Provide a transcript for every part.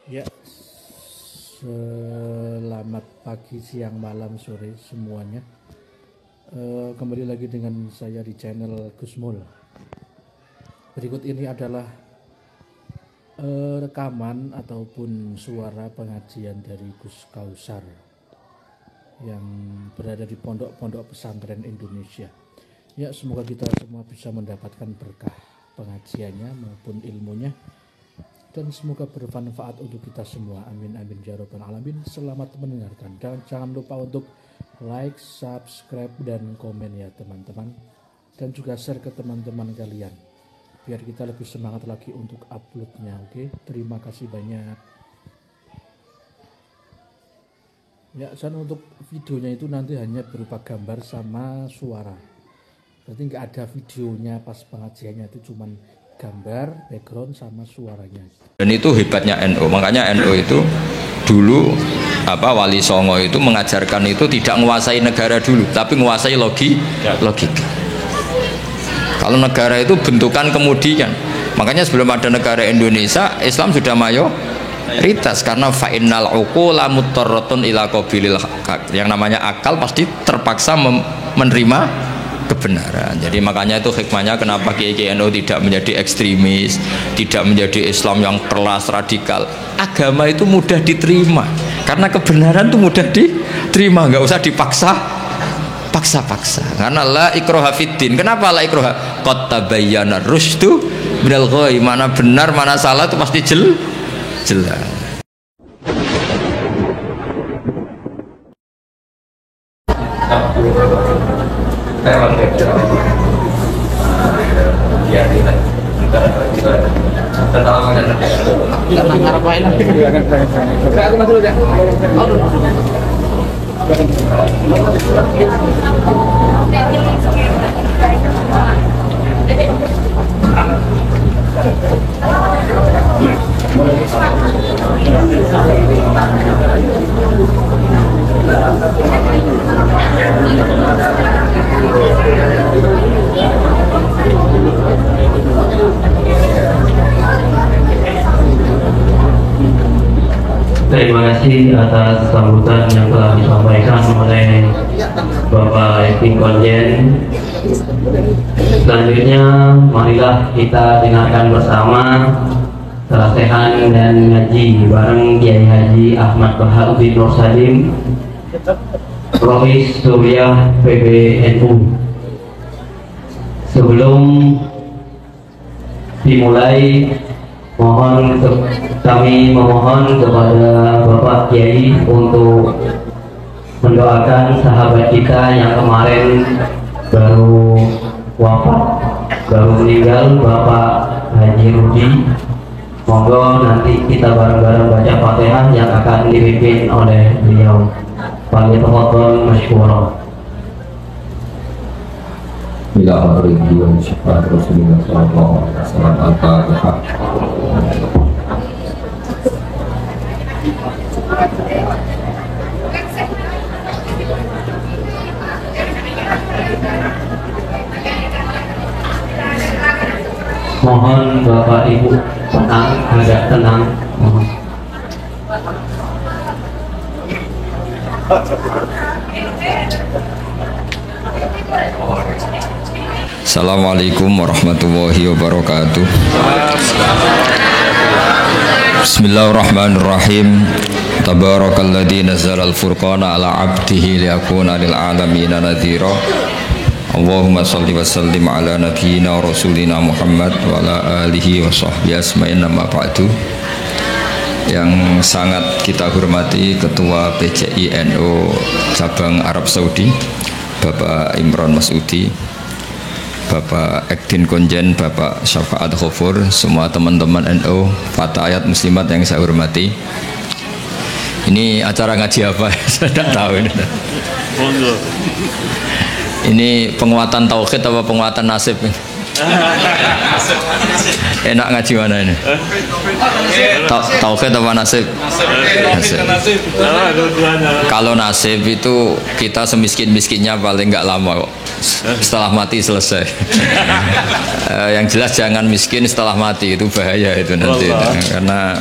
Ya, selamat pagi, siang, malam, sore semuanya. Kembali lagi dengan saya di channel Gusmul. Berikut ini adalah rekaman ataupun suara pengajian dari Gus Kausar yang berada di pondok-pondok pesantren Indonesia. Ya, semoga kita semua bisa mendapatkan berkah pengajiannya maupun ilmunya, dan semoga bermanfaat untuk kita semua. Amin amin ya rabbal alamin. Selamat mendengarkan, dan jangan lupa untuk like, subscribe, dan komen ya teman-teman, dan juga share ke teman-teman kalian biar kita lebih semangat lagi untuk uploadnya. Oke, terima kasih banyak ya. Dan untuk videonya itu nanti hanya berupa gambar sama suara, berarti nggak ada videonya pas pengajiannya, itu cuman gambar, background, sama suaranya. Dan itu hebatnya NU. Makanya NU itu dulu Wali Songo itu mengajarkan itu tidak menguasai negara dulu, tapi menguasai logika. Kalau negara itu bentukan kemudian. Makanya sebelum ada negara Indonesia, Islam sudah mayoritas, karena fa'innal uqula muttarratun ila qabilil haq. Yang namanya akal pasti terpaksa menerima kebenaran. Jadi makanya itu hikmahnya kenapa Kiai NU tidak menjadi ekstremis, tidak menjadi Islam yang keras radikal. Agama itu mudah diterima karena kebenaran itu mudah diterima, nggak usah paksa. Karena la ikraha fiddin. Kenapa la ikraha? Qad tabayyana rusydu minal ghayy. Mana benar mana salah itu pasti jelas. Terima kasih atas sambutan yang telah disampaikan oleh Bapak Edi Konjen. Selanjutnya, marilah kita dengarkan bersama Terasehan dan Ngaji bareng Kiai Haji Ahmad Baharuddin Nur Salim, Rois Suriah PBNU. Sebelum dimulai, kami memohon kepada Bapak Kiai untuk mendoakan sahabat kita yang kemarin baru wafat, baru meninggal, Bapak Haji Rudi. Monggo nanti kita bareng-bareng baca Fatihah yang akan dipimpin oleh beliau. Fadhilul masykurah. Bismillahirrahmanirrahim. Rasulullah sallallahu alaihi wasallam. Al-Fatihah. Mohon Bapak Ibu tenang, agak tenang. Mohon. Assalamualaikum warahmatullahi wabarakatuh. Bismillahirrahmanirrahim. Tabarakalladzi nazzala al-furqana ala 'abdihi liyakuna lil 'alamina nadhira. Allahumma shalli wa sallim ala nabiyyina wa rasulina Muhammad wa ala alihi wa sahbihi asma'in, amma ba'du. Yang sangat kita hormati Ketua PCI NU Cabang Arab Saudi Bapak Imron Masudi, Bapak Ekdin Konjen, Bapak Syafaat Khofur, semua teman-teman NU, fatayat muslimat yang saya hormati. Ini acara ngaji apa? Saya tidak tahu ini. Ini penguatan tauhid apa penguatan nasib? Enak ngaji mana ini? Tauhid apa nasib? Nasib. Kalau nasib itu kita semiskin-miskinnya paling nggak lama kok. Setelah mati selesai. Yang jelas jangan miskin setelah mati, itu bahaya itu nanti. Karena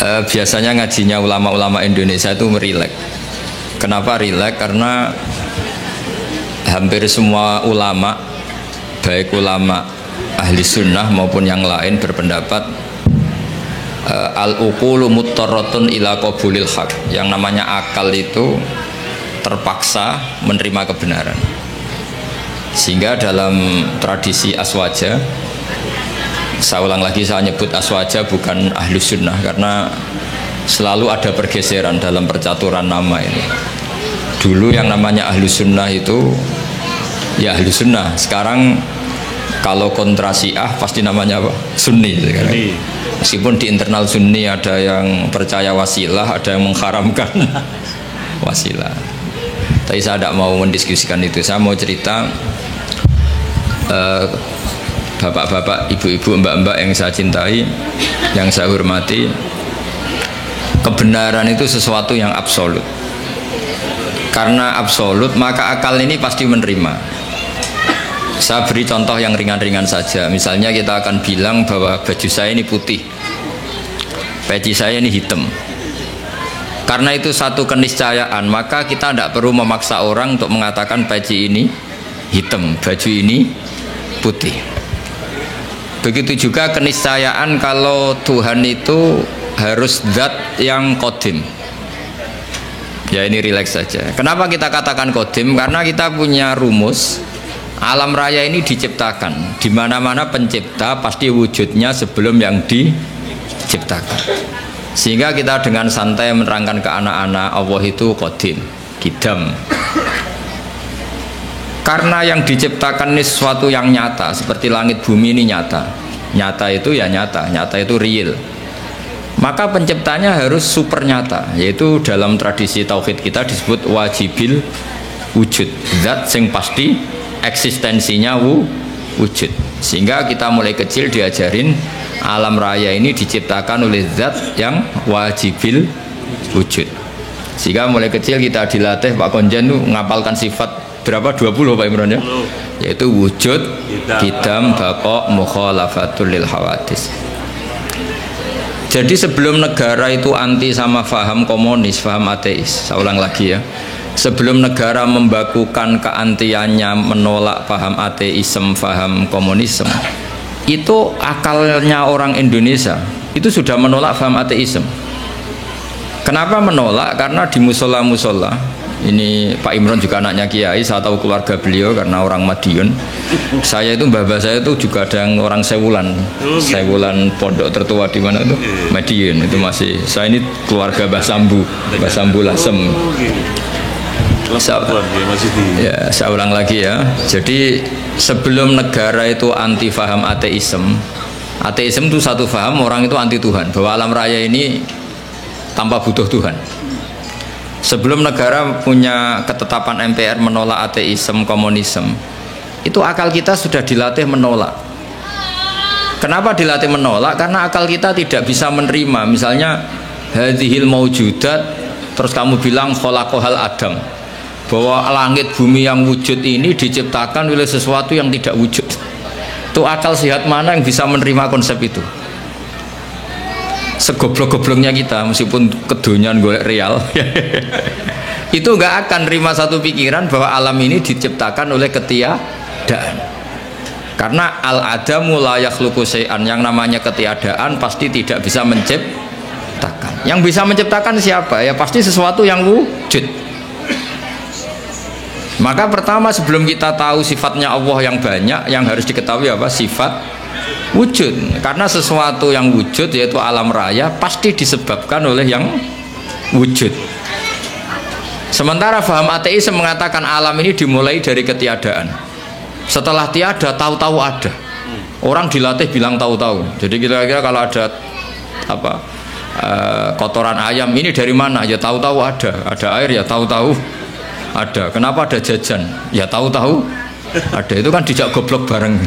biasanya ngajinya ulama-ulama Indonesia itu merileks. Kenapa rileks? Karena hampir semua ulama, baik ulama ahli sunnah maupun yang lain, berpendapat al-uqulu muttarratun ila qabulil haq. Yang namanya akal itu terpaksa menerima kebenaran. Sehingga dalam tradisi aswaja, saya ulang lagi, saya nyebut aswaja bukan ahli sunnah karena selalu ada pergeseran dalam percaturan nama ini. Dulu yang namanya ahli sunnah itu ya ahli sunnah, sekarang kalau kontra Syiah pasti namanya apa? Sunni sekarang. Meskipun di internal Sunni ada yang percaya wasilah, ada yang mengharamkan wasilah. Tapi saya tidak mau mendiskusikan itu. Saya mau cerita bapak-bapak, ibu-ibu, mbak-mbak yang saya cintai, yang saya hormati. Kebenaran itu sesuatu yang absolut. Karena absolut, maka akal ini pasti menerima. Saya beri contoh yang ringan-ringan saja. Misalnya kita akan bilang bahwa baju saya ini putih, peci saya ini hitam. Karena itu satu keniscayaan, maka kita tidak perlu memaksa orang untuk mengatakan peci ini hitam, baju ini putih. Begitu juga keniscayaan kalau Tuhan itu harus zat yang qadim. Ya ini rileks saja. Kenapa kita katakan qadim? Karena kita punya rumus. Alam raya ini diciptakan. Di mana-mana pencipta pasti wujudnya sebelum yang diciptakan. Sehingga kita dengan santai menerangkan ke anak-anak Allah itu qadim, qidam. Karena yang diciptakan ini sesuatu yang nyata, seperti langit bumi ini nyata. Nyata itu ya nyata, nyata itu real. Maka penciptanya harus super nyata, yaitu dalam tradisi tauhid kita disebut wajibil wujud. Zat sing pasti eksistensinya wujud. Sehingga kita mulai kecil diajarin alam raya ini diciptakan oleh zat yang wajibil wujud. Sehingga mulai kecil kita dilatih, Pak Konjen itu ngapalkan sifat berapa? 20 Pak Imran ya? Yaitu wujud, qidam, baqa, mukhalafatul lil hawadis. Jadi sebelum negara itu anti sama faham komunis, faham ateis, saya ulang lagi ya, sebelum negara membakukan keantiannya menolak faham ateisme, faham komunisme, itu akalnya orang Indonesia itu sudah menolak faham ateisme. Kenapa menolak? Karena di musola-musola, ini Pak Imron juga anaknya Kiai, saya tahu keluarga beliau karena orang Madiun. Saya itu mbah saya itu juga ada yang orang Sewulan, Sewulan pondok tertua di mana itu Madiun itu masih. Saya ini keluarga Mbah Sambu Lasem. Ya, saya ulang lagi ya. Jadi sebelum negara itu anti faham ateisme, ateisme itu satu faham orang itu anti Tuhan, bahwa alam raya ini tanpa butuh Tuhan. Sebelum negara punya ketetapan MPR menolak ateisme, komunisme, itu akal kita sudah dilatih menolak. Kenapa dilatih menolak? Karena akal kita tidak bisa menerima. Misalnya hadhil maujudat, terus kamu bilang khalaqahal Adam, bahwa langit bumi yang wujud ini diciptakan oleh sesuatu yang tidak wujud. Itu akal sehat mana yang bisa menerima konsep itu? Segoblok-gobloknya kita, meskipun kedonyan golek real itu nggak akan terima satu pikiran bahwa alam ini diciptakan oleh ketiadaan. Karena al-adamu la yakhluqu syai'an, yang namanya ketiadaan pasti tidak bisa menciptakan. Yang bisa menciptakan siapa? Ya pasti sesuatu yang wujud. Maka pertama sebelum kita tahu sifatnya Allah yang banyak, yang harus diketahui apa? Sifat wujud. Karena sesuatu yang wujud yaitu alam raya pasti disebabkan oleh yang wujud. Sementara faham ateis mengatakan alam ini dimulai dari ketiadaan. Setelah tiada tahu-tahu ada. Orang dilatih bilang tahu-tahu. Jadi kira-kira kalau ada apa kotoran ayam ini dari mana? Ya tahu-tahu ada. Ada air ya tahu-tahu ada. Kenapa ada jajan? Ya tahu-tahu ada. Itu kan dijak goblok bareng.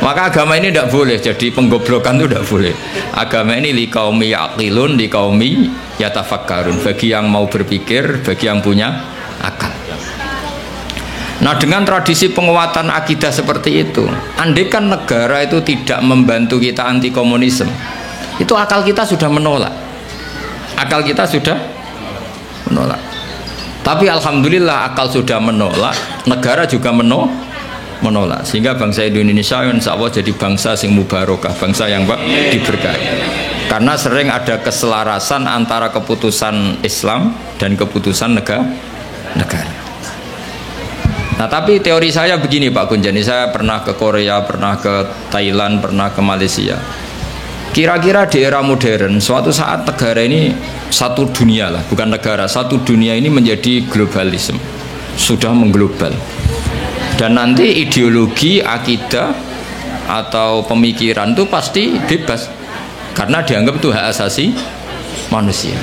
Maka agama ini tidak boleh jadi penggoblokan, itu tidak boleh. Agama ini li qaumi yaqilun, li qaumi yatafakkarun, bagi yang mau berpikir, bagi yang punya akal. Nah, dengan tradisi penguatan akidah seperti itu, andaikan negara itu tidak membantu kita anti komunisme, Itu akal kita sudah menolak. Akal kita sudah menolak. Tapi alhamdulillah akal sudah menolak, negara juga menolak. Sehingga bangsa Indonesia insya Allah jadi bangsa yang mubarakah, bangsa yang diberkahi. Karena sering ada keselarasan antara keputusan Islam dan keputusan negara. Nah, tapi teori saya begini Pak Gunjani, saya pernah ke Korea, pernah ke Thailand, pernah ke Malaysia. Kira-kira di era modern, suatu saat negara ini satu dunia lah, bukan negara, satu dunia ini menjadi globalisme, sudah mengglobal. Dan nanti ideologi, akidah atau pemikiran itu pasti bebas, karena dianggap itu hak asasi manusia.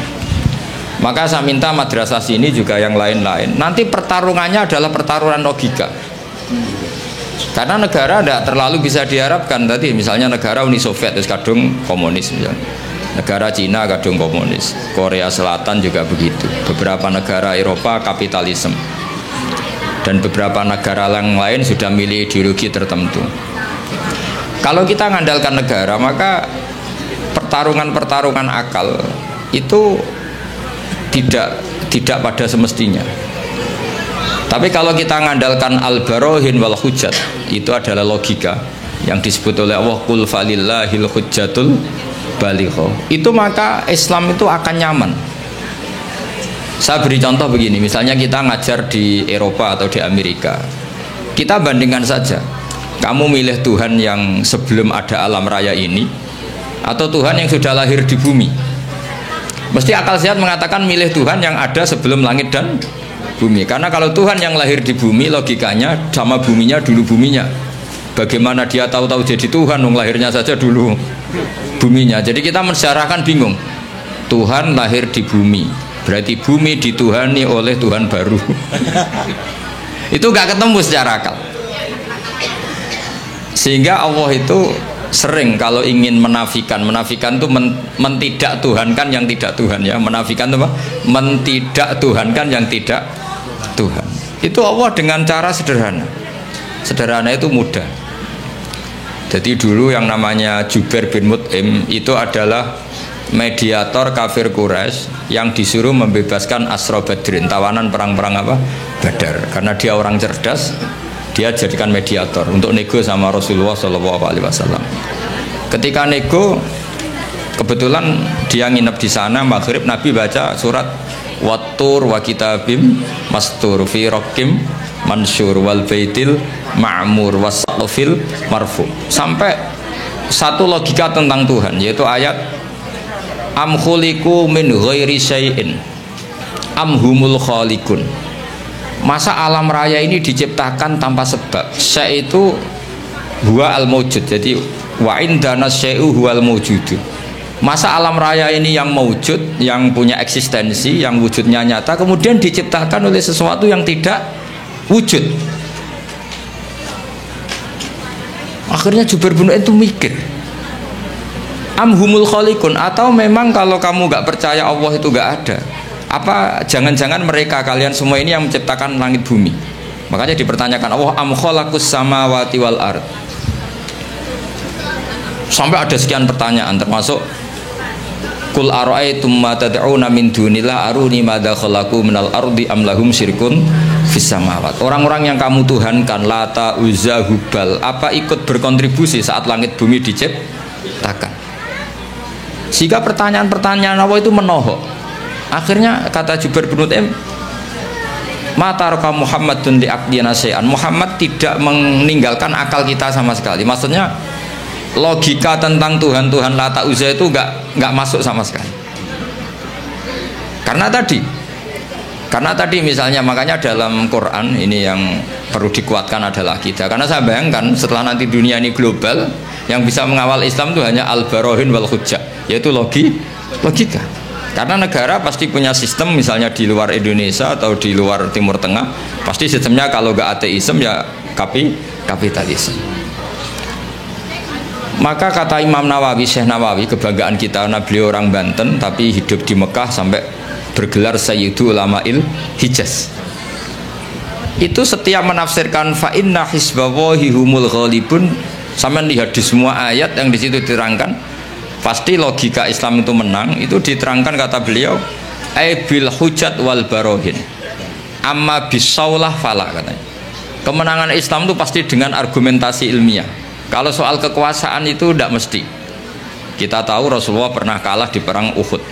Maka saya minta madrasah sini juga yang lain-lain. Nanti pertarungannya adalah pertarungan logika. Karena negara tidak terlalu bisa diharapkan tadi, misalnya negara Uni Soviet terus kadung komunis, misalnya. Negara Cina kadung komunis, Korea Selatan juga begitu. Beberapa negara Eropa kapitalisme, dan beberapa negara yang lain sudah milih ideologi tertentu. Kalau kita mengandalkan negara, maka pertarungan-pertarungan akal itu tidak pada semestinya. Tapi kalau kita mengandalkan al-barohin wal hujjat, itu adalah logika yang disebut oleh Allah, qul falillahil hujjatul baligho. Itu maka Islam itu akan nyaman. Saya beri contoh begini, misalnya kita ngajar di Eropa atau di Amerika, kita bandingkan saja, kamu milih Tuhan yang sebelum ada alam raya ini atau Tuhan yang sudah lahir di bumi. Mesti akal sehat mengatakan milih Tuhan yang ada sebelum langit dan bumi. Karena kalau Tuhan yang lahir di bumi, logikanya sama buminya dulu buminya. Bagaimana dia tahu-tahu jadi Tuhan, lahirnya saja dulu buminya. Jadi kita mensyarahkan bingung. Tuhan lahir di bumi, berarti bumi dituhani oleh Tuhan baru. Itu gak ketemu secara akal. Sehingga Allah itu sering kalau ingin menafikan itu mentidak Tuhankan yang tidak Tuhan, ya. Menafikan itu apa? Mentidak Tuhankan yang tidak Tuhan. Itu Allah dengan cara sederhana. Sederhana itu mudah. Jadi dulu yang namanya Jubair bin Mut'im itu adalah mediator kafir Quraisy yang disuruh membebaskan Asra Badrin, tawanan perang-perang apa? Badar. Karena dia orang cerdas, dia jadikan mediator untuk nego sama Rasulullah SAW. Ketika nego, kebetulan dia nginep di sana, maghrib Nabi baca surat Wattur wa kitabim mastur fi rokim mansur wal baitil ma'mur wasaqfil marfu. Sampai satu logika tentang Tuhan, yaitu ayat am khuliqu min ghairi syai'in am humul khaliqun. Masa alam raya ini diciptakan tanpa sebab? Syai' itu huwa al-mawjud. Jadi wa indana syai'u huwal mawjudu. Masa alam raya ini yang mewujud, yang punya eksistensi, yang wujudnya nyata, kemudian diciptakan oleh sesuatu yang tidak wujud. Akhirnya Jubair bin Mut'im itu mikir, amhumul khaliqun, atau memang kalau kamu gak percaya Allah itu gak ada, apa jangan-jangan mereka kalian semua ini yang menciptakan langit bumi? Makanya dipertanyakan Allah, am khalaqus samawati wal ard. Sampai ada sekian pertanyaan, termasuk Qul ara'aytum ma tad'una min dunillah aruni madza khalaqu minal ardi am lahum syirkun fis samawat. Orang-orang yang kamu tuhankan, Lata, Uzza, Hubal, apa ikut berkontribusi saat langit bumi diciptakan? Sehingga pertanyaan-pertanyaan Allah itu menohok. Akhirnya kata Jubair bin Mut'im, mata raka Muhammadun li aqdina syai'an. Muhammad tidak meninggalkan akal kita sama sekali. Maksudnya logika tentang Tuhan Lata Uzza itu nggak masuk sama sekali. Karena tadi misalnya, makanya dalam Quran ini yang perlu dikuatkan adalah kita. Karena saya bayangkan setelah nanti dunia ini global, yang bisa mengawal Islam itu hanya al-barohin wal hujjah, yaitu logika. Karena negara pasti punya sistem, misalnya di luar Indonesia atau di luar Timur Tengah, pasti sistemnya kalau nggak ateisme ya kapitalisme. Maka kata Imam Nawawi, Syekh Nawawi, kebanggaan kita, karena beliau orang Banten tapi hidup di Mekah sampai bergelar Sayyidu Ulama'il Hijaz. Itu setiap menafsirkan fa inna hisbawahi humul ghalibun, sampai lihat di semua ayat yang di situ diterangkan pasti logika Islam itu menang. Itu diterangkan kata beliau, bil hujat wal barohin, amma bisaulah fala, katanya. Kemenangan Islam itu pasti dengan argumentasi ilmiah. Kalau soal kekuasaan itu tidak mesti. Kita tahu Rasulullah pernah kalah di perang Uhud,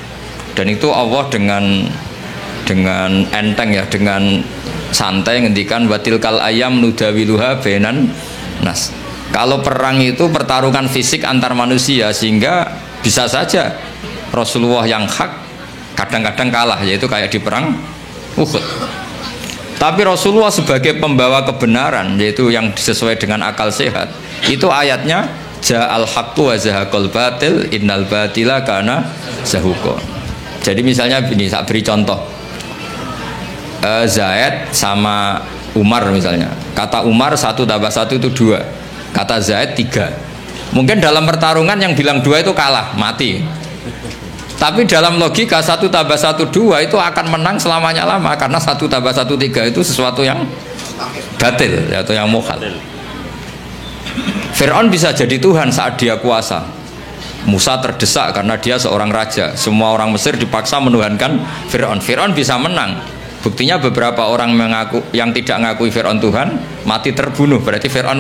dan itu Allah dengan enteng ya, dengan santai ngendikan watilkal ayam nudawiluha bainan nas. Kalau perang itu pertarungan fisik antar manusia, sehingga bisa saja Rasulullah yang hak kadang-kadang kalah, yaitu kayak di perang Uhud. Tapi Rasulullah sebagai pembawa kebenaran, yaitu yang sesuai dengan akal sehat, itu ayatnya ja'al haqqu wa zahaqal batil innal batila kana zahuqa. Jadi misalnya ini, saya beri contoh. Zaid sama Umar misalnya. Kata Umar 1 tambah 1 itu 2. Kata Zaid 3. Mungkin dalam pertarungan yang bilang 2 itu kalah, mati. Tapi dalam logika 1 tambah 1 2 itu akan menang selamanya lama, karena 1 tambah 1 3 itu sesuatu yang batil atau yang mukhal. Fir'aun bisa jadi Tuhan saat dia kuasa. Musa terdesak karena dia seorang raja. Semua orang Mesir dipaksa menuhankan Fir'aun. Fir'aun bisa menang. Buktinya beberapa orang yang tidak mengakui Fir'aun Tuhan mati terbunuh. Berarti Fir'aun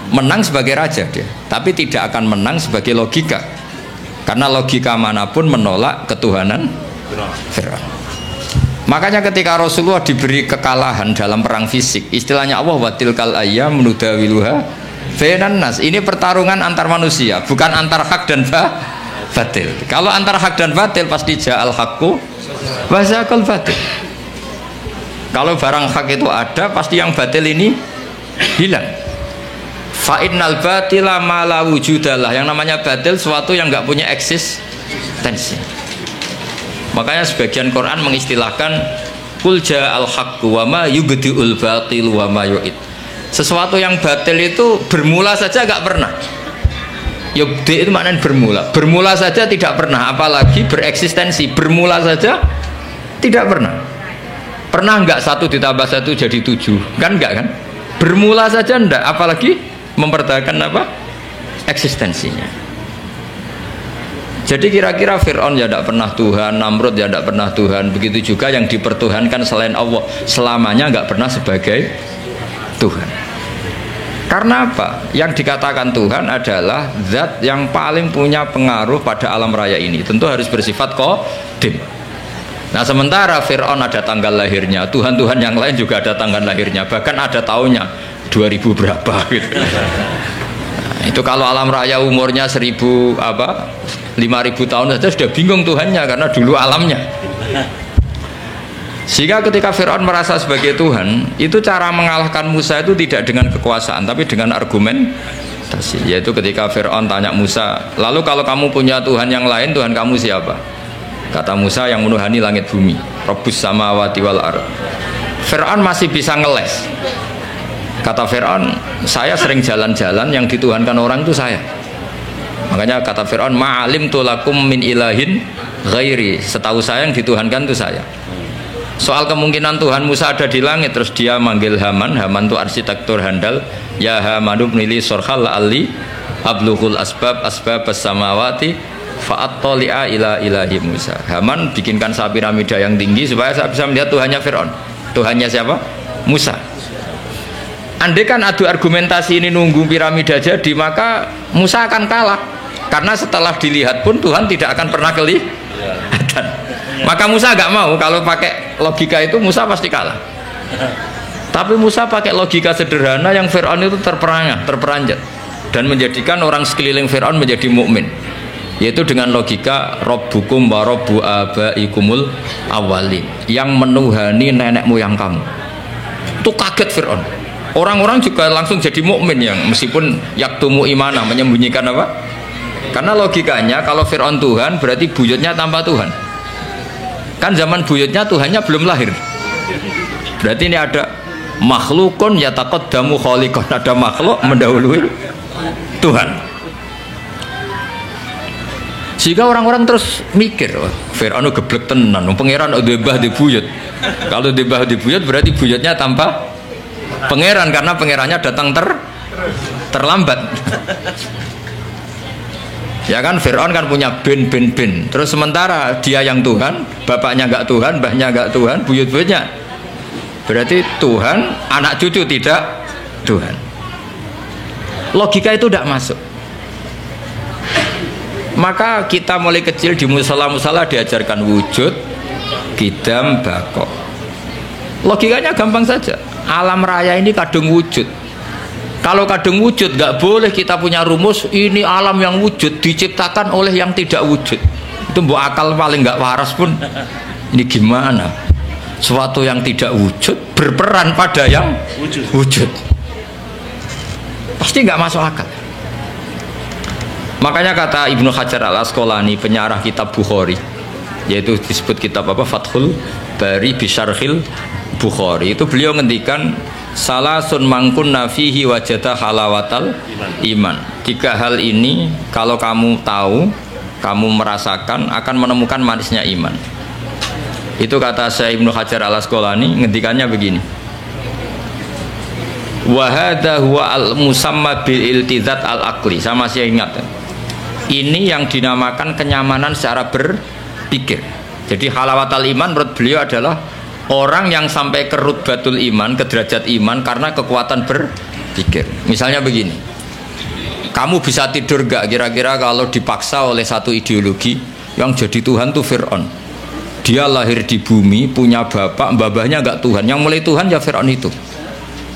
menang sebagai raja dia. Tapi tidak akan menang sebagai logika. Karena logika manapun menolak ketuhanan Fir'aun. Makanya ketika Rasulullah diberi kekalahan dalam perang fisik, istilahnya Allah watilkal ayyam nudawiluha bainan nas. Ini pertarungan antar manusia, bukan antar hak dan batil. Kalau antar hak dan batil pasti ja'al haqqu wa zahaqal batil. Kalau barang hak itu ada, pasti yang batil ini hilang. Fa'innal batila ma la wujudalah. Yang namanya batil sesuatu yang nggak punya eksistensi. Makanya sebagian Quran mengistilahkan qul ja'al haqqu wa ma yubdi'ul batil wa ma yu'id. Sesuatu yang batil itu bermula saja nggak pernah. Yubdi itu maknanya bermula. Bermula saja tidak pernah, apalagi bereksistensi. Bermula saja tidak pernah. Pernah nggak 1 ditambah 1 jadi 7? Kan enggak kan? Bermula saja enggak, apalagi mempertahankan apa? Eksistensinya. Jadi kira-kira Fir'aun ya tidak pernah Tuhan, Namrud ya tidak pernah Tuhan. Begitu juga yang dipertuhankan selain Allah selamanya nggak pernah sebagai Tuhan. Karena apa? Yang dikatakan Tuhan adalah zat yang paling punya pengaruh pada alam raya ini. Tentu harus bersifat qadim. Nah sementara Fir'aun ada tanggal lahirnya, Tuhan-Tuhan yang lain juga ada tanggal lahirnya, bahkan ada tahunnya 2000 berapa gitu. Nah, itu kalau alam raya umurnya 5000 tahun saja sudah bingung Tuhannya, karena dulu alamnya. Sehingga ketika Fir'aun merasa sebagai Tuhan, itu cara mengalahkan Musa itu tidak dengan kekuasaan, tapi dengan argumentasi. Yaitu ketika Fir'aun tanya Musa, lalu kalau kamu punya Tuhan yang lain, Tuhan kamu siapa? Kata Musa, yang menuhani langit bumi, Rabbus samawati wal ard. Fir'aun masih bisa ngeles. Kata Fir'aun, saya sering jalan-jalan, yang dituhankan orang itu saya. Makanya kata Fir'aun, ma'alim tulakum min ilahin ghairi. Setahu saya yang dituhankan itu saya. Soal kemungkinan Tuhan Musa ada di langit, terus dia manggil Haman. Haman itu arsitektur handal. Ya Hamanu bnili sorhal ali ablughul asbab as-samawati fa'attali'a ila ilahi Musa. Haman bikinkan piramida yang tinggi supaya saya bisa melihat Tuhannya Fir'aun. Tuhannya siapa? Musa. Andai kan adu argumentasi ini nunggu piramida jadi, maka Musa akan kalah. Karena setelah dilihat pun Tuhan tidak akan pernah kelihatan. Maka Musa agak mau, kalau pakai logika itu Musa pasti kalah. Tapi Musa pakai logika sederhana yang Fir'aun itu terperanjat dan menjadikan orang sekeliling Fir'aun menjadi mukmin. Yaitu dengan logika Rabbukum wa Rabbu abaikumul awwalin, yang menuhani nenek moyang kamu. Itu kaget Fir'aun. Orang-orang juga langsung jadi mukmin, yang meskipun yaktumu imanah, menyembunyikan apa? Karena logikanya kalau Fir'aun Tuhan berarti buyutnya tanpa Tuhan. Kan zaman buyutnya Tuhannya belum lahir. Berarti ini ada makhlukun yataqaddamu khaliqan, ada makhluk mendahului Tuhan. Sehingga orang-orang terus mikir, oh, Fir'aun geblek tenan, pangeran udah mbah di buyut. Kalau di mbah di buyut berarti buyutnya tanpa pangeran, karena pangerannya datang terlambat. Ya kan Fir'aun kan punya bin. Terus sementara dia yang Tuhan, bapaknya enggak Tuhan, mbahnya enggak Tuhan, buyut-buyutnya. Berarti Tuhan, anak cucu tidak Tuhan. Logika itu tidak masuk. Maka kita mulai kecil di musala-musala diajarkan wujud, qidam, baqo. Logikanya gampang saja. Alam raya ini kadung wujud. Kalau kadung wujud, nggak boleh kita punya rumus ini alam yang wujud diciptakan oleh yang tidak wujud. Itu mbok akal paling nggak waras pun. Ini gimana? Suatu yang tidak wujud berperan pada yang wujud. Pasti nggak masuk akal. Makanya kata Ibnu Hajar Al-Asqalani, penyarah kitab Bukhari, yaitu disebut kitab apa? Fathul Bari Bisyarhil Bukhari. Itu beliau ngendikan salasun mangkunna fihi wajada halawatal iman. 3 hal ini kalau kamu tahu, kamu merasakan, akan menemukan manisnya iman. Itu kata Syekh Ibnu Hajar Al-Asqalani, ngendikannya begini. Wa hadza huwa al-musamma bil iltizat al-aqli. Saya masih ingat. Ini yang dinamakan kenyamanan secara berpikir. Jadi halawatal iman menurut beliau adalah orang yang sampai ke rutbatul iman, ke derajat iman karena kekuatan berpikir. Misalnya begini, kamu bisa tidur gak kira-kira kalau dipaksa oleh satu ideologi yang jadi Tuhan tuh Fir'aun. Dia lahir di bumi, punya bapak, mbah-mbahnya gak Tuhan. Yang mulai Tuhan ya Fir'aun itu.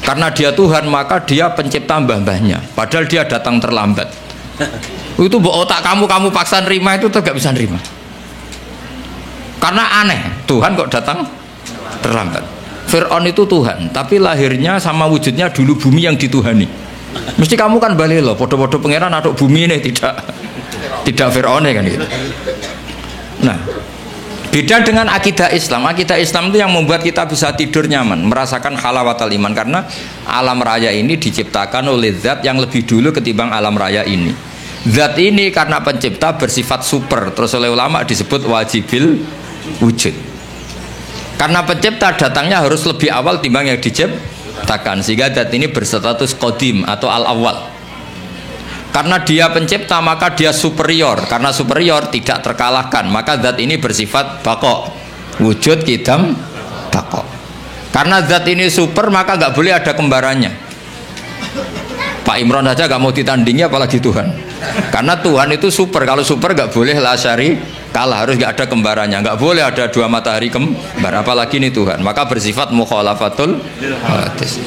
Karena dia Tuhan maka dia pencipta mbah-mbahnya. Padahal dia datang terlambat. Itu otak kamu paksa nerima itu tuh gak bisa nerima. Karena aneh, Tuhan kok datang terlambat. Fir'aun itu Tuhan, tapi lahirnya sama wujudnya dulu bumi yang dituhani. Mesti kamu kan balik loh, podo-podo pangeran aduk bumi ini tidak Fir'aun kan gitu. Nah, beda dengan akidah Islam. Akidah Islam itu yang membuat kita bisa tidur nyaman, merasakan halawatal iman karena alam raya ini diciptakan oleh zat yang lebih dulu ketimbang alam raya ini. Zat ini karena pencipta bersifat super, terus oleh ulama disebut wajibil wujud. Karena pencipta datangnya harus lebih awal timbang yang diciptakan, sehingga zat ini berstatus qadim atau al-awwal. Karena dia pencipta maka dia superior, karena superior tidak terkalahkan, maka zat ini bersifat baqo, wujud, qidam, baqo. Karena zat ini super maka nggak boleh ada kembarannya. Pak Imron saja nggak mau ditandingi apalagi Tuhan. Karena Tuhan itu super, kalau super nggak boleh la syari kalah, harus nggak ada kembarannya, nggak boleh ada 2 matahari kembar, apalagi ini Tuhan, maka bersifat mukhalafatul hadis.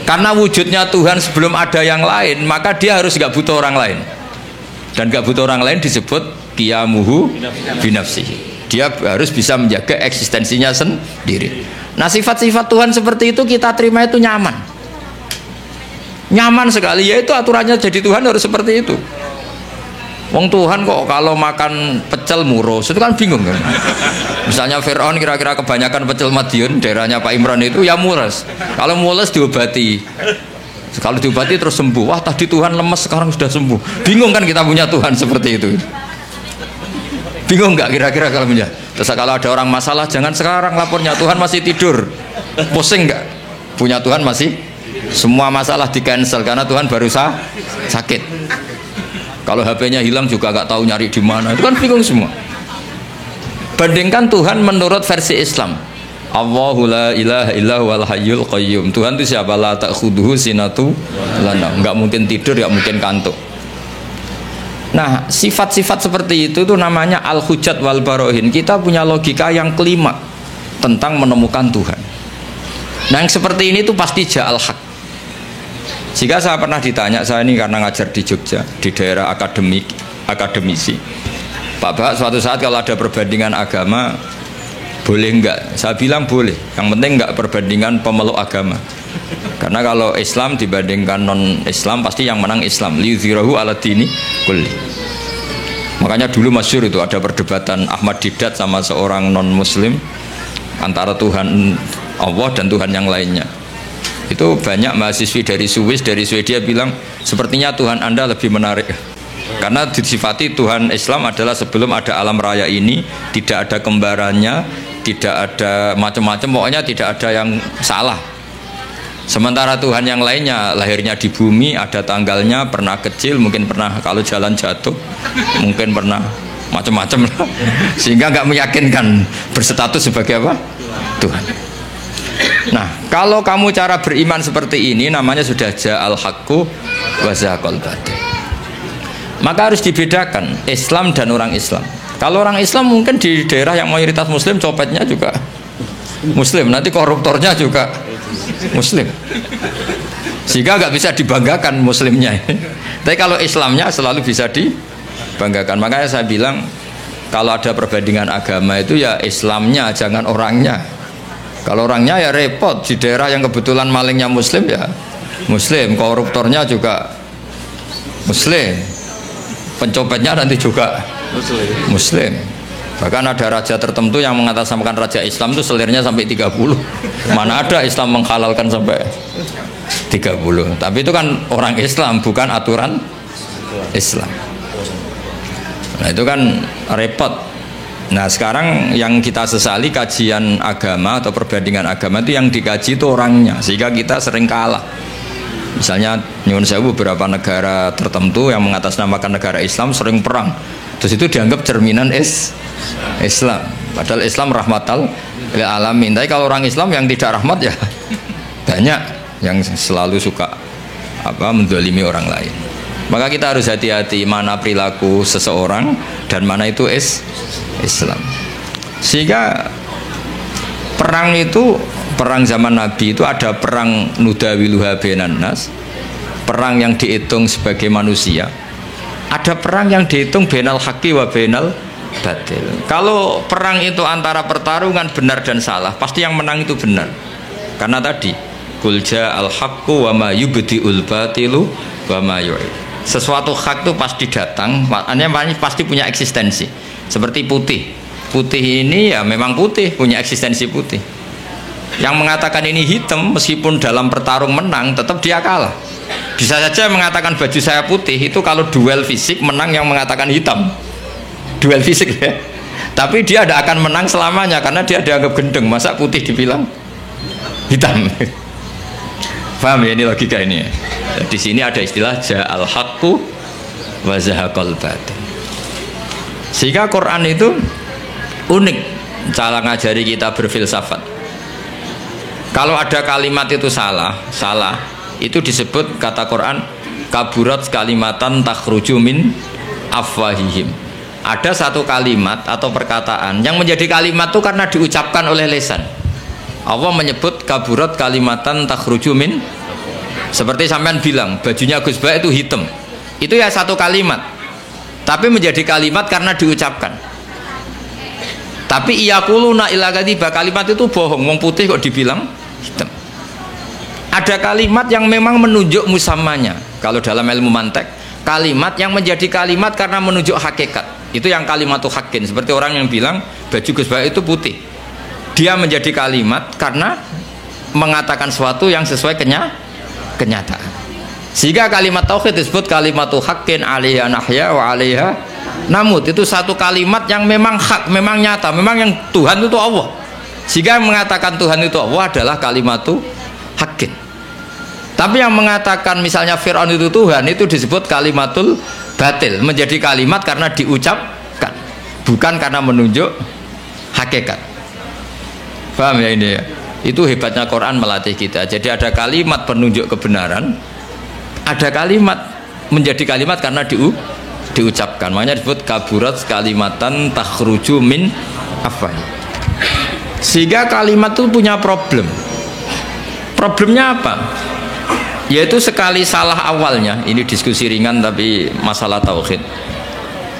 Karena wujudnya Tuhan sebelum ada yang lain, maka dia harus nggak butuh orang lain, dan nggak butuh orang lain disebut qiyamuhu binafsihi. Dia harus bisa menjaga eksistensinya sendiri. Nah, sifat-sifat Tuhan seperti itu kita terima itu nyaman sekali, yaitu aturannya jadi Tuhan harus seperti itu. Wong Tuhan kok kalau makan pecel murus, itu kan bingung kan. Misalnya Fir'aun kira-kira kebanyakan pecel Madiun, daerahnya Pak Imran itu ya mules. Kalau mules diobati, kalau diobati terus sembuh. Wah tadi Tuhan lemes sekarang sudah sembuh. Bingung kan kita punya Tuhan seperti itu. Bingung nggak kira-kira kalau punya? Terus kalau ada orang masalah jangan sekarang lapornya, Tuhan masih tidur. Pusing nggak? Punya Tuhan masih, semua masalah di cancel karena Tuhan baru sakit. Kalau HP-nya hilang juga nggak tahu nyari di mana, itu kan bingung semua. Bandingkan Tuhan menurut versi Islam, Allahu la ilaha illa huwal hayyul qayyum. Tuhan itu siapa? La ta'khudhuhu sinatu lana, nggak mungkin tidur, nggak mungkin kantuk. Nah, sifat-sifat seperti itu namanya al-hujjat wal barohin. Kita punya logika yang kelima tentang menemukan Tuhan. Nah, yang seperti ini tuh pasti ja'al haq. Jika saya pernah ditanya, saya ini karena ngajar di Jogja, di daerah akademisi, Pak, suatu saat kalau ada perbandingan agama, boleh enggak? Saya bilang boleh, yang penting enggak perbandingan pemeluk agama. Karena kalau Islam dibandingkan non-Islam, pasti yang menang Islam. Liyudhirahu ala dini kulli. Makanya dulu masyhur itu ada perdebatan Ahmad Didat sama seorang non-Muslim antara Tuhan Allah dan Tuhan yang lainnya. Itu banyak mahasiswi dari Swiss, dari Swedia bilang sepertinya Tuhan Anda lebih menarik karena disifati Tuhan Islam adalah sebelum ada alam raya ini tidak ada kembarannya, tidak ada macam-macam, pokoknya tidak ada yang salah. Sementara Tuhan yang lainnya lahirnya di bumi, ada tanggalnya, pernah kecil, mungkin pernah kalau jalan jatuh, mungkin pernah macam-macam lah. Sehingga nggak meyakinkan berstatus sebagai apa? Tuhan. Nah, kalau kamu cara beriman seperti ini namanya sudah ja'al haqqu wa zahaqal batil. Maka harus dibedakan Islam dan orang Islam. Kalau orang Islam mungkin di daerah yang mayoritas muslim copetnya juga muslim, nanti koruptornya juga muslim, sehingga nggak bisa dibanggakan muslimnya. Tapi kalau Islamnya selalu bisa dibanggakan. Makanya saya bilang kalau ada perbandingan agama itu ya Islamnya, jangan orangnya. Kalau orangnya ya repot, di daerah yang kebetulan malingnya muslim ya muslim, koruptornya juga muslim, pencopetnya nanti juga muslim. Bahkan ada raja tertentu yang mengatasnamakan raja Islam itu selirnya sampai 30. Mana ada Islam menghalalkan sampai 30. Tapi itu kan orang Islam, bukan aturan Islam. Nah itu kan repot. Nah sekarang yang kita sesali kajian agama atau perbandingan agama itu yang dikaji itu orangnya, sehingga kita sering kalah. Misalnya nyuwun sewu beberapa negara tertentu yang mengatasnamakan negara Islam sering perang. Terus itu dianggap cerminan Islam. Padahal Islam rahmatal lil alamin. Tapi kalau orang Islam yang tidak rahmat ya banyak yang selalu suka mendolimi orang lain. Maka kita harus hati-hati mana perilaku seseorang dan mana itu Islam. Sehingga perang itu, perang zaman Nabi itu ada perang nudawiluha bainan nas, perang yang dihitung sebagai manusia. Ada perang yang dihitung bainal haqqi wa bainal batil. Kalau perang itu antara pertarungan benar dan salah, pasti yang menang itu benar. Karena tadi qul ja'al haqqu wa ma yubdi'ul batilu wa ma yu'id. Sesuatu hak itu pasti datang, maknanya pasti punya eksistensi. Seperti putih. Putih ini ya memang putih, punya eksistensi putih. Yang mengatakan ini hitam meskipun dalam pertarung menang, tetap dia kalah. Bisa saja mengatakan baju saya putih itu kalau duel fisik menang yang mengatakan hitam, duel fisik ya. Tapi dia tidak akan menang selamanya karena dia dianggap gendeng. Masa putih dibilang hitam? Paham ya ini logika ini ya? Di sini ada istilah ja'al haqqu wa zahaqal batil. Sehingga Quran itu unik cara ngajari kita berfilsafat. Kalau ada kalimat itu salah itu disebut kata Quran kaburat kalimatan takhruju min afwahihim. Ada satu kalimat atau perkataan yang menjadi kalimat itu karena diucapkan oleh lisan. Allah menyebut kaburat kalimatan takhruju min, seperti sampean bilang bajunya Gus Ba itu hitam. Itu ya satu kalimat, tapi menjadi kalimat karena diucapkan. Tapi iyakuluna illa kadiba, kalimat itu bohong, wong putih kok dibilang hitam. Ada kalimat yang memang menunjuk musamanya. Kalau dalam ilmu mantek, kalimat yang menjadi kalimat karena menunjuk hakikat, itu yang kalimatu hakin. Seperti orang yang bilang baju Gus Ba itu putih, dia menjadi kalimat karena mengatakan sesuatu yang sesuai kenyataan. Sehingga kalimat tauhid disebut kalimatu hakin alaiha nahya wa alaiha namut. Itu satu kalimat yang memang hak, memang nyata, memang yang Tuhan itu Allah. Sehingga yang mengatakan Tuhan itu Allah adalah kalimatu hakin. Tapi yang mengatakan misalnya Fir'aun itu Tuhan, itu disebut kalimatul batil, menjadi kalimat karena diucapkan, bukan karena menunjuk hakikat. Paham ya ini ya? Itu hebatnya Quran melatih kita. Jadi ada kalimat penunjuk kebenaran, ada kalimat menjadi kalimat karena diucapkan. Makanya disebut kaburat kalimatan takhruju min afwah. Sehingga kalimat itu punya problem. Problemnya apa? Yaitu sekali salah awalnya, ini diskusi ringan tapi masalah tauhid.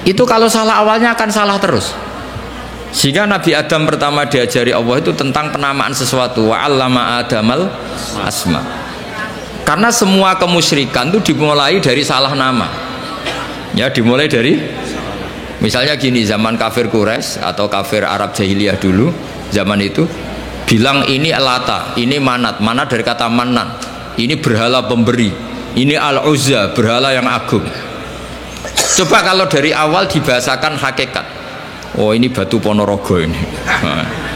Itu kalau salah awalnya akan salah terus. Sehingga Nabi Adam pertama diajari Allah itu tentang penamaan sesuatu, wa 'allama Adamal asma. Karena semua kemusyrikan itu dimulai dari salah nama. Ya, dimulai dari misalnya gini, zaman kafir Quraisy atau kafir Arab jahiliyah dulu, zaman itu bilang ini Lata, ini Manat, Manat dari kata Manan. Ini berhala pemberi, ini Al-Uzza, berhala yang agung. Coba kalau dari awal dibahasakan hakikat, oh ini batu Ponorogo ini.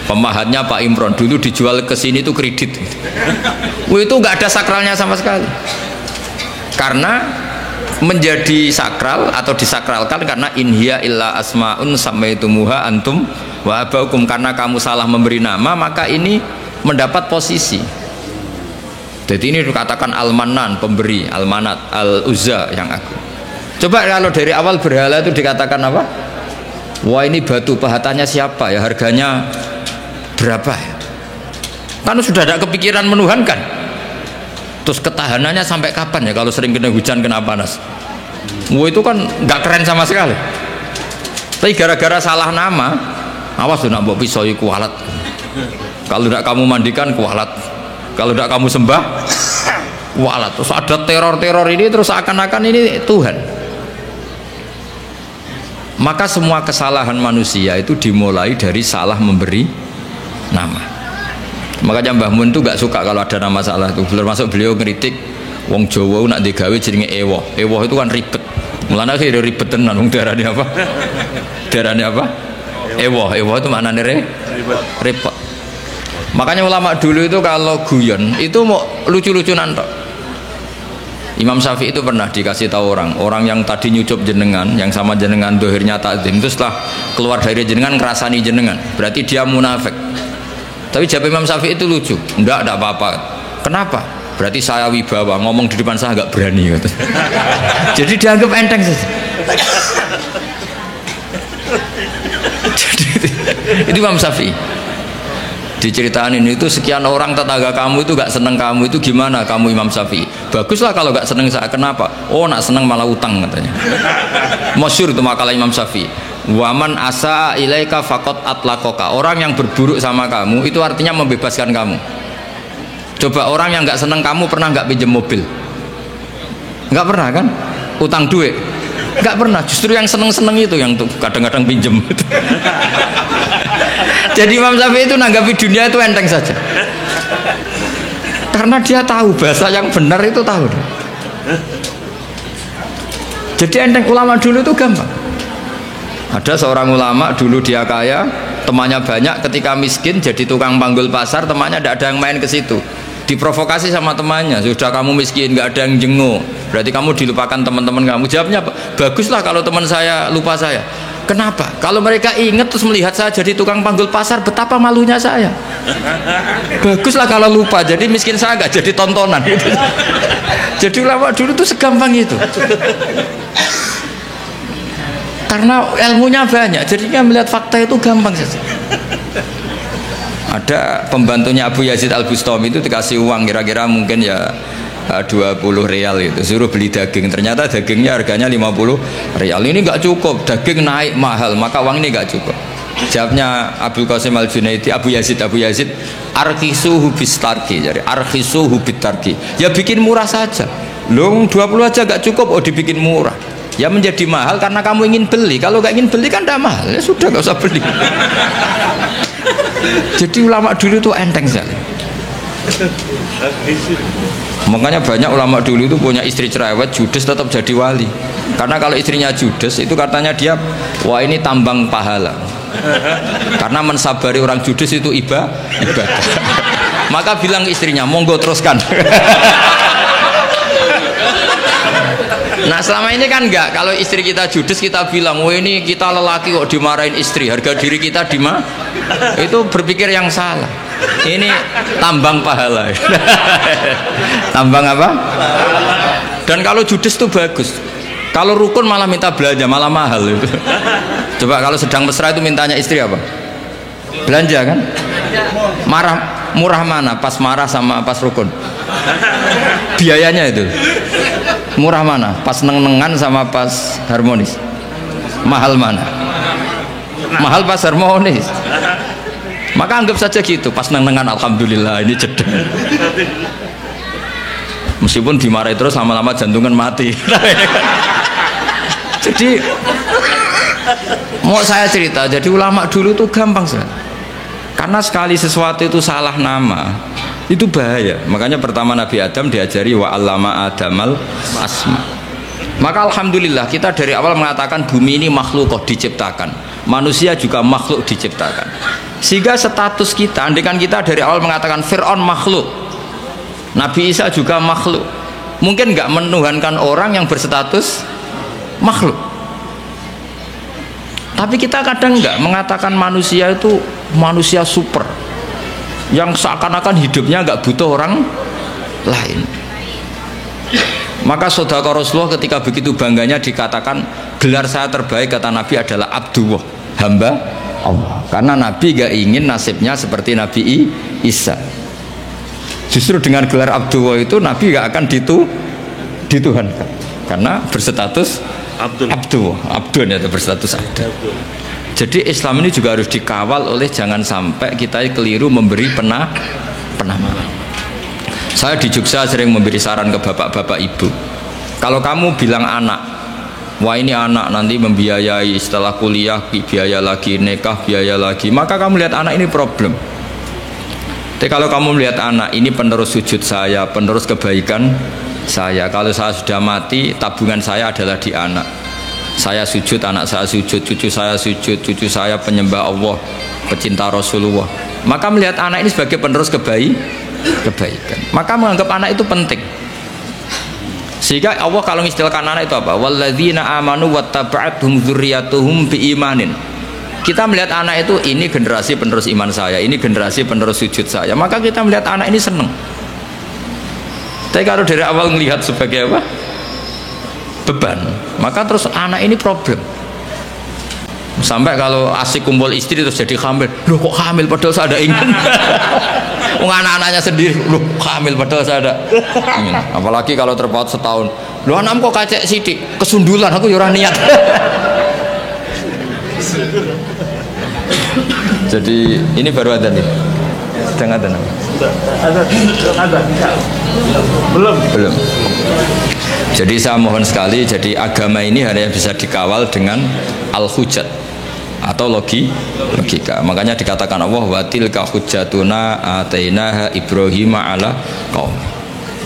Pemahatnya Pak Imron dulu dijual ke sini itu kredit. Itu nggak ada sakralnya sama sekali. Karena menjadi sakral atau disakralkan karena inhiya illa asmaun samaitumuha antum wa abaukum, karena kamu salah memberi nama maka ini mendapat posisi. Jadi ini dikatakan al-manan, pemberi, al-manat, al-uzza yang agung. Coba kalau dari awal berhala itu dikatakan apa? Wah ini batu pahatannya siapa ya, harganya berapa ya? Kan sudah ada kepikiran menuhankan. Terus ketahanannya sampai kapan ya kalau sering kena hujan, kena panas? Wah itu kan nggak keren sama sekali. Tapi gara-gara salah nama, awas tuh nak mbok pisoi kualat. Kalau tidak kamu mandikan kualat, kalau tidak kamu sembah kualat. Terus ada teror-teror ini, terus seakan-akan ini Tuhan. Maka semua kesalahan manusia itu dimulai dari salah memberi nama. Makanya Mbah Mun itu gak suka kalau ada nama salah itu. Termasuk beliau ngeritik wong Jawa nak digawe jenenge ewoh. Ewoh itu kan ribet. Mulane akhirnya ribet tenan wong darane apa? Darane apa? Ewoh. Ewoh itu maknane ribet. Makanya ulama dulu itu kalau guyon itu mau lucu-lucunan tok. Imam Syafi'i itu pernah dikasih tahu orang yang tadi nyucup jenengan, yang sama jenengan dohirnya takdim, itu setelah keluar dari jenengan ngerasani jenengan, berarti dia munafik. Tapi jawab Imam Syafi'i itu lucu, enggak apa-apa. Kenapa? Berarti saya wibawa, ngomong di depan saya agak berani gitu. Jadi dianggap enteng saja. Itu Imam Syafi'i. Diceritain itu sekian orang tetangga kamu itu gak seneng kamu, itu gimana kamu Imam Syafi'i? Baguslah kalau gak seneng saya. Kenapa? Oh nak seneng malah utang katanya. Masyhur itu makalah Imam Syafi'i. Waman asa ilaika faqat atlaqaka. Orang yang berburuk sama kamu itu artinya membebaskan kamu. Coba orang yang gak seneng kamu pernah gak pinjam mobil? Gak pernah kan? Utang duit? Gak pernah. Justru yang seneng-seneng itu yang tuh kadang-kadang pinjam. Jadi Imam Syafi'i itu nanggapi dunia itu enteng saja, karena dia tahu bahasa yang benar itu tahu. Jadi enteng. Ulama dulu itu gampang. Ada seorang ulama dulu dia kaya, temannya banyak, ketika miskin jadi tukang panggul pasar, temannya tidak ada yang main ke situ. Diprovokasi sama temannya, sudah kamu miskin nggak ada yang jenguk, berarti kamu dilupakan teman-teman kamu. Jawabnya apa? Baguslah kalau teman saya lupa saya. Kenapa? Kalau mereka ingat terus melihat saya jadi tukang panggul pasar, betapa malunya saya. Baguslah kalau lupa, jadi miskin saya nggak jadi tontonan. Jadi ulama dulu tuh segampang itu. Karena ilmunya banyak, jadinya melihat fakta itu gampang saja. Ada pembantunya Abu Yazid Al-Bustami itu dikasih uang kira-kira mungkin ya 20 real itu, suruh beli daging, ternyata dagingnya harganya 50 real. Ini nggak cukup, daging naik mahal, maka uang ini nggak cukup. Jawabnya Abdul Qasim Al-Junaidi, Abu Yazid arkhisu hubistarki, jadi arkhisu hubitarki, ya bikin murah saja. Loh 20 aja nggak cukup, oh dibikin murah. Ya menjadi mahal karena kamu ingin beli. Kalau nggak ingin beli kan tidak mahal, ya sudah nggak usah beli. Jadi ulama dulu itu enteng sekali. Makanya banyak ulama dulu itu punya istri cerewet, judes tetap jadi wali. Karena kalau istrinya judes itu katanya dia, wah ini tambang pahala. Karena mensabari orang judes itu ibadah. Maka bilang ke istrinya, monggo teruskan. Nah selama ini kan enggak, kalau istri kita judes kita bilang, wah ini kita lelaki kok dimarahin istri, harga diri kita itu berpikir yang salah. Ini tambang pahala. Tambang apa? Dan kalau judes itu bagus. Kalau rukun malah minta belanja, malah mahal itu. Coba kalau sedang mesra itu mintanya istri apa? Belanja kan? Murah mana? Pas marah sama pas rukun? Biayanya itu. Murah mana? Pas neng-nengan sama pas harmonis? Mahal mana? Mahal pas harmonis. Maka anggap saja gitu, pas neng-nengan alhamdulillah ini jeda. Meskipun dimarahi terus lama-lama jantungan mati. Jadi mau saya cerita, jadi ulama dulu tuh gampang sekali. Karena sekali sesuatu itu salah nama, itu bahaya. Makanya pertama Nabi Adam diajari wa allama adamal asma. Maka alhamdulillah kita dari awal mengatakan bumi ini makhluk diciptakan, manusia juga makhluk diciptakan. Sehingga status kita, andaikan kita dari awal mengatakan Fir'aun makhluk, Nabi Isa juga makhluk, mungkin nggak menuhankan orang yang berstatus makhluk. Tapi kita kadang nggak mengatakan manusia itu manusia super, yang seakan-akan hidupnya nggak butuh orang lain. Maka saudara Rasulullah ketika begitu bangganya dikatakan gelar saya terbaik kata Nabi adalah Abdullah, hamba Allah. Karena Nabi gak ingin nasibnya seperti Nabi Isa. Justru dengan gelar Abdullah itu Nabi gak akan dituhankan, karena berstatus Abdul itu berstatus Abdul. Jadi Islam ini juga harus dikawal oleh jangan sampai kita keliru memberi penamaan. Saya di Jogja sering memberi saran ke bapak-bapak ibu, kalau kamu bilang anak, wah ini anak nanti membiayai setelah kuliah biaya lagi, nikah biaya lagi, maka kamu lihat anak ini problem. Tapi kalau kamu melihat anak ini penerus sujud saya, penerus kebaikan saya, kalau saya sudah mati tabungan saya adalah di anak. Saya sujud, anak saya sujud, cucu saya sujud, cucu saya penyembah Allah, pecinta Rasulullah. Maka melihat anak ini sebagai penerus kebaikan, maka menganggap anak itu penting. Sehingga Allah kalau mengistilahkan anak itu apa? Walladzina amanu wattaba'athum dzurriyyatuhum biimanin. Kita melihat anak itu, ini generasi penerus iman saya, ini generasi penerus sujud saya, maka kita melihat anak ini senang. Tapi kalau dari awal melihat sebagai apa? Beban, maka terus anak ini problem. Sampai kalau asik kumpul istri terus jadi hamil. Loh kok hamil padahal saya ada ingin. Anak-anaknya sendiri, loh hamil padahal saya ada ingin. Apalagi kalau terpaut setahun. Loh anak kok kacek sidik, kesundulan aku ya ora niat. Jadi ini baru ada nih. Sedang ada nih. Ada. Belum. Jadi saya mohon sekali, jadi agama ini hanya bisa dikawal dengan al-hujjat atau logika. Makanya dikatakan Allah wa tilka hujjatuna atainaha Ibrahima ala qaum.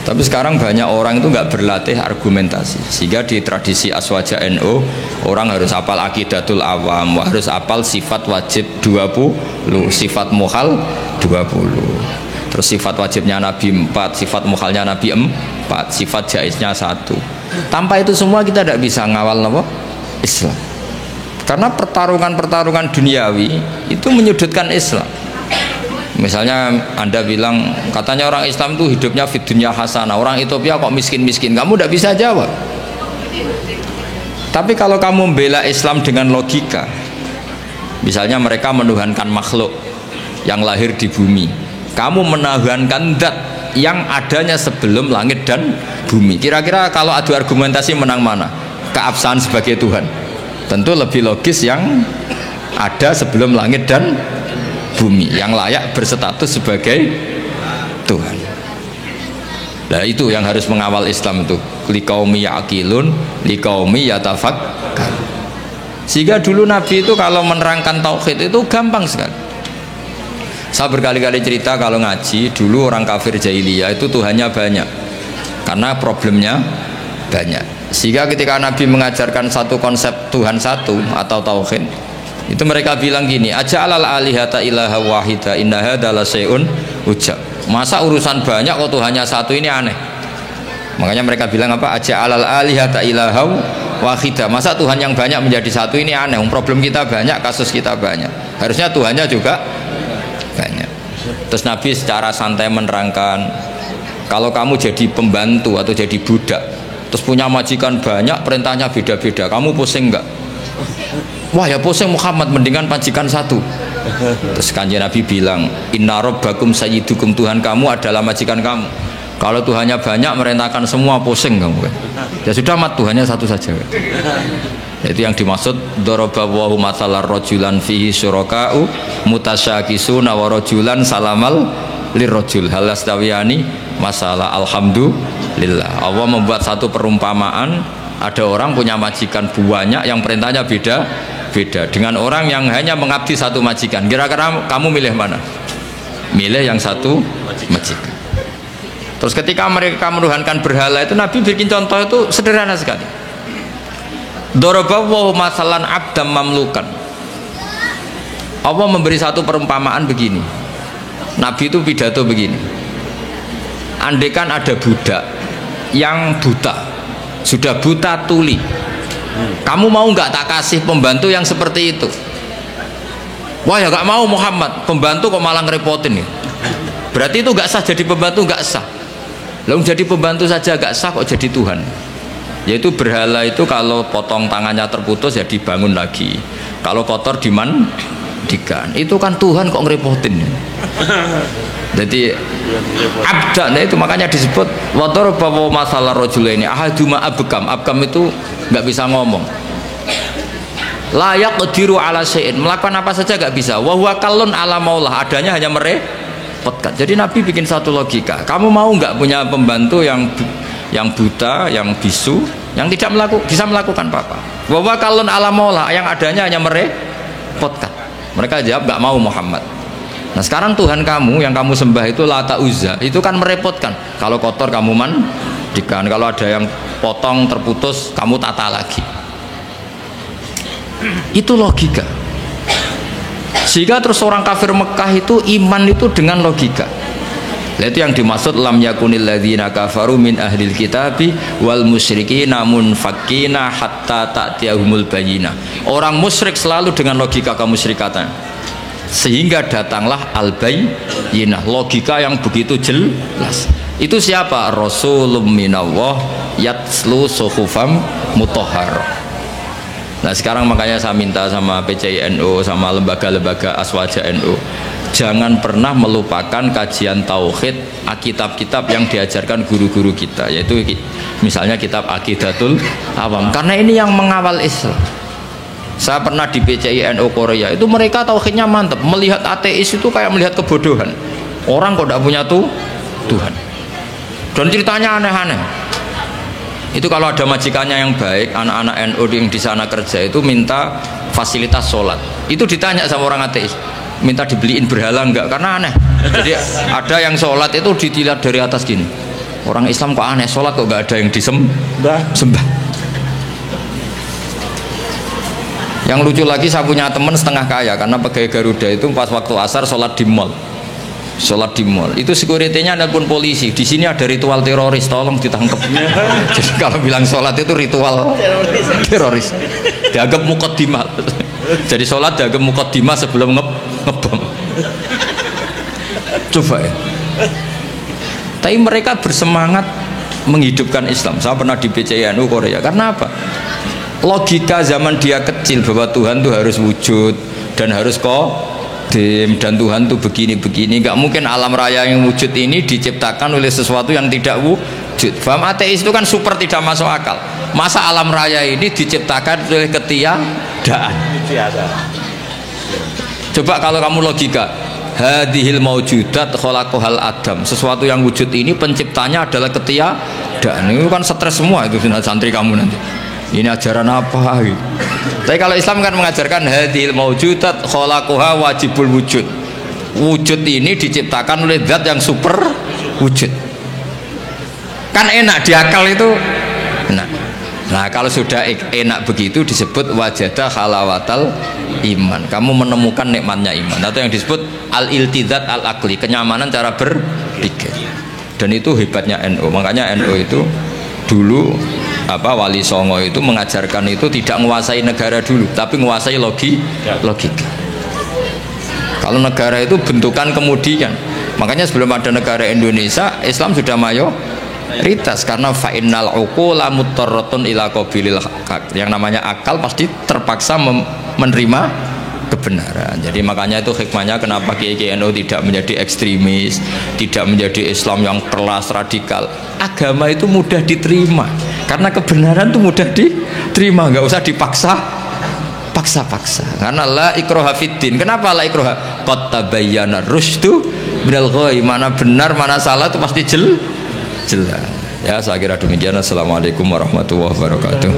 Tapi sekarang banyak orang itu nggak berlatih argumentasi, sehingga di tradisi Aswaja NU orang harus hafal akidatul awam, harus hafal sifat wajib 20, sifat muhal 20, terus sifat wajibnya Nabi 4, sifat muhalnya Nabi 4, sifat jaiznya 1. Tanpa itu semua kita tidak bisa ngawal apa? Islam. Karena pertarungan duniawi itu menyudutkan Islam. Misalnya Anda bilang katanya orang Islam itu hidupnya fid dunya hasanah, orang Ethiopia kok miskin-miskin, kamu tidak bisa jawab. Tapi kalau kamu membela Islam dengan logika, misalnya mereka menuhankan makhluk yang lahir di bumi, kamu menuhankan zat yang adanya sebelum langit dan bumi, kira-kira kalau adu argumentasi menang mana? Keabsahan sebagai Tuhan? Tentu lebih logis yang ada sebelum langit dan bumi, yang layak berstatus sebagai Tuhan. Nah itu yang harus mengawal Islam itu, liqaumi ya'qilun liqaumi yatafakkar. Sehingga dulu Nabi itu kalau menerangkan tauhid itu gampang sekali. Saya berkali-kali cerita kalau ngaji, dulu orang kafir jahiliyah itu Tuhannya banyak karena problemnya banyak. Sehingga ketika Nabi mengajarkan satu konsep Tuhan satu atau tauhid, itu mereka bilang gini, aja'alal alihata ilaha wahida inna hadza la syai'un ujab. Masa urusan banyak kok Tuhannya satu, ini aneh. Makanya mereka bilang apa? Aja'alal alihata ilaha wahida. Masa Tuhan yang banyak menjadi satu, ini aneh. Problem kita banyak, kasus kita banyak. Harusnya Tuhannya juga banyak. Terus Nabi secara santai menerangkan, kalau kamu jadi pembantu atau jadi budak, terus punya majikan banyak, perintahnya beda-beda, kamu pusing enggak? Wah ya pusing Muhammad, mendingan majikan satu. Terus kanjeng Nabi bilang, inna rabbakum sayyidukum, Tuhan kamu adalah majikan kamu. Kalau Tuhannya banyak merintahkan semua, pusing kamu kan? Ya sudah mat, Tuhannya satu saja kan? Itu yang dimaksud daraballahu mathalan rajulan fihi syuraka'u mutasyakisuna wa rajulan salamal lirrajul hal yastawiyani masalah. Alhamdulillah, Allah membuat satu perumpamaan, ada orang punya majikan banyak yang perintahnya beda dengan orang yang hanya mengabdi satu majikan. Kira-kira kamu milih mana? Milih yang satu majikan. Terus ketika mereka menuhankan berhala itu, Nabi bikin contoh itu sederhana sekali. Daraballahu masalan abdam mamlukan. Allah memberi satu perumpamaan begini. Nabi itu pidato begini. Andaikan ada budak yang buta, sudah buta tuli, kamu mau nggak tak kasih pembantu yang seperti itu? Wah ya nggak mau Muhammad, pembantu kok malah ngerepotin ya. Berarti itu nggak sah jadi pembantu, nggak sah. Lalu jadi pembantu saja nggak sah kok jadi Tuhan? Yaitu berhala itu kalau potong tangannya terputus ya dibangun lagi, kalau kotor dimandikan. Itu kan Tuhan kok ngerepotin. Jadi abdan itu makanya disebut wator bawa masalah rojulaini ahaduma abkam. Abkam itu nggak bisa ngomong, layak diru ala syai'in, melakukan apa saja nggak bisa. Wahwa kalun ala maulah, adanya hanya merepotkan. Jadi Nabi bikin satu logika. Kamu mau nggak punya pembantu yang buta, yang bisu, yang tidak bisa melakukan apa-apa? Wahwa kalun ala maulah, yang adanya hanya merepotkan. Mereka jawab nggak mau Muhammad. Nah sekarang Tuhan kamu yang kamu sembah itu Lata Uzza, itu kan merepotkan. Kalau kotor kamu mandikan, kalau ada yang potong terputus kamu tata lagi. Itu logika. Sehingga terus orang kafir Mekah itu iman itu dengan logika. Itu yang dimaksud lam yakunil ladzina kafaru min ahlil kitabi wal musyrikina munfakkina hatta ta'tiyahumul bayyinah. Orang musyrik selalu dengan logika kemusyrikatan, sehingga datanglah al-bayyinah, logika yang begitu jelas. Itu siapa? Rasulun minallah yatslu suhufam mutahharah. Nah sekarang makanya saya minta sama PCI NU, sama lembaga-lembaga aswaja NU, jangan pernah melupakan kajian tauhid, kitab-kitab yang diajarkan guru-guru kita, yaitu misalnya kitab Aqidatul Awam, karena ini yang mengawal Islam. Saya pernah di PCI NU Korea, itu mereka tauhidnya mantap, melihat ateis itu kayak melihat kebodohan. Orang kok tidak punya Tuhan, dan ceritanya aneh-aneh. Itu kalau ada majikannya yang baik, anak-anak NU yang di sana kerja itu minta fasilitas sholat, itu ditanya sama orang ateis, minta dibeliin berhala enggak, karena aneh. Jadi ada yang sholat itu dilihat dari atas gini, orang Islam kok aneh, sholat kok enggak ada yang disembah. Yang lucu lagi, saya punya teman setengah kaya karena pegawai Garuda itu pas waktu asar sholat di mall, itu security-nya nelpon polisi, di sini ada ritual teroris, tolong ditangkap. Jadi kalau bilang sholat itu ritual teroris, dianggap muqaddimah. Jadi sholat dianggap muqaddimah sebelum ngebom. Coba ya. Tapi mereka bersemangat menghidupkan Islam. Saya pernah di PCNU Korea. Karena apa? Logika zaman dia kecil bahwa Tuhan itu harus wujud dan harus qadim, dan Tuhan itu begini-begini. Nggak mungkin alam raya yang wujud ini diciptakan oleh sesuatu yang tidak wujud. Faham? Ateis itu kan super tidak masuk akal. Masa alam raya ini diciptakan oleh ketiadaan? Coba kalau kamu logika, hadhil maujudat khalaqahal adam, sesuatu yang wujud ini penciptanya adalah ketiadaan. Itu kan stres semua itu santri kamu nanti. Ini ajaran apa gitu. Tapi kalau Islam kan mengajarkan hadhil maujudat khalaqaha wajibul wujud. Wujud ini diciptakan oleh zat yang super wujud. Kan enak di akal itu. Nah kalau sudah enak begitu disebut wajada halawatal iman. Kamu menemukan nikmatnya iman, atau yang disebut al-iltidzat al-aqli, kenyamanan cara berpikir. Dan itu hebatnya NU. Makanya NU itu dulu Wali Songo itu mengajarkan itu tidak menguasai negara dulu, tapi menguasai logika. Kalau negara itu bentukan kemudian. Makanya sebelum ada negara Indonesia, Islam sudah mayoritas, karena fa'innal uqula muttarratun ila qabilil haq. Yang namanya akal pasti terpaksa menerima kebenaran. Jadi makanya itu hikmahnya kenapa Kiai NU tidak menjadi ekstremis, tidak menjadi Islam yang keras radikal. Agama itu mudah diterima, karena kebenaran itu mudah diterima, nggak usah paksa. Karena la ikraha fiddin. Kenapa la ikraha? Qad tabayyana rusydu minal ghayy. Mana benar mana salah itu pasti jelas. Ya saya kira demikian. Assalamualaikum warahmatullahi wabarakatuh.